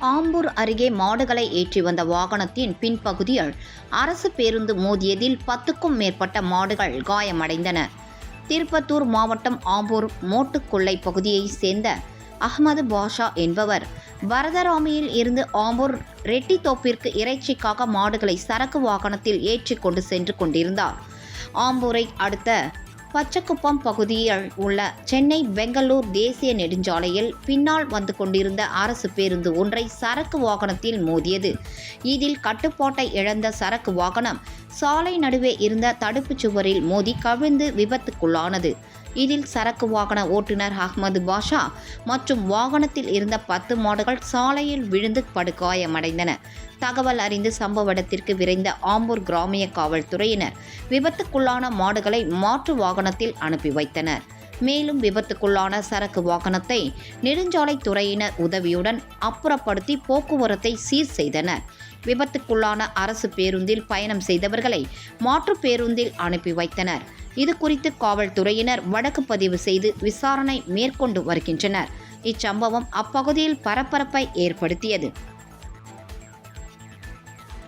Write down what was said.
ஆம்பூர் அருகே மாடுகளை ஏற்றி வந்த வாகனத்தின் பின்பகுதியில் அரசு பேருந்து மோதியதில் 10க்கும் மேற்பட்ட மாடுகள் காயமடைந்தன. திருப்பத்தூர் மாவட்டம் ஆம்பூர் மோட்டுக்கொல்லை பகுதியைச் சேர்ந்த அஹ்மது பாஷா என்பவர் வரதராமியில் இருந்து ஆம்பூர் ரெட்டித்தோப்பிற்கு இறைச்சிக்காக மாடுகளை சரக்கு வாகனத்தில் ஏற்றி கொண்டு சென்று கொண்டிருந்தார். ஆம்பூரை அடுத்த பச்சக்குப்பம் பகுதியில் உள்ள சென்னை பெங்களூர் தேசிய நெடுஞ்சாலையில் பின்னால் வந்து கொண்டிருந்த அரசு பேருந்து ஒன்றை சரக்கு வாகனத்தில் மோதியது. இதில் கட்டுப்பாட்டை இழந்த சரக்கு வாகனம் சாலை நடுவே இருந்த தடுப்புச் சுவரில் மோதி கவிழ்ந்து விபத்துக்குள்ளானது. இதில் சரக்கு வாகன ஓட்டுநர் அஹ்மது பாஷா மற்றும் வாகனத்தில் இருந்த 10 மாடுகள் சாலையில் விழுந்து படுகாயமடைந்தன. தகவல் அறிந்து சம்பவ இடத்திற்கு விரைந்த ஆம்பூர் கிராமிய காவல்துறையினர் விபத்துக்குள்ளான மாடுகளை மாற்று வாகனத்தில் அனுப்பி வைத்தனர். மேலும் விபத்துக்குள்ளான சரக்கு வாகனத்தை நெடுஞ்சாலைத்துறையினர் உதவியுடன் அப்புறப்படுத்தி போக்குவரத்தை சீர் செய்தனர். விபத்துக்குள்ளான அரசு பேருந்தில் பயணம் செய்தவர்களை மாற்று பேருந்தில் அனுப்பி வைத்தனர். இது குறித்து காவல்துறையினர் வழக்கு பதிவு செய்து விசாரணை மேற்கொண்டு வருகின்றனர். இச்சம்பவம் அப்பகுதியில் பரபரப்பை ஏற்படுத்தியது.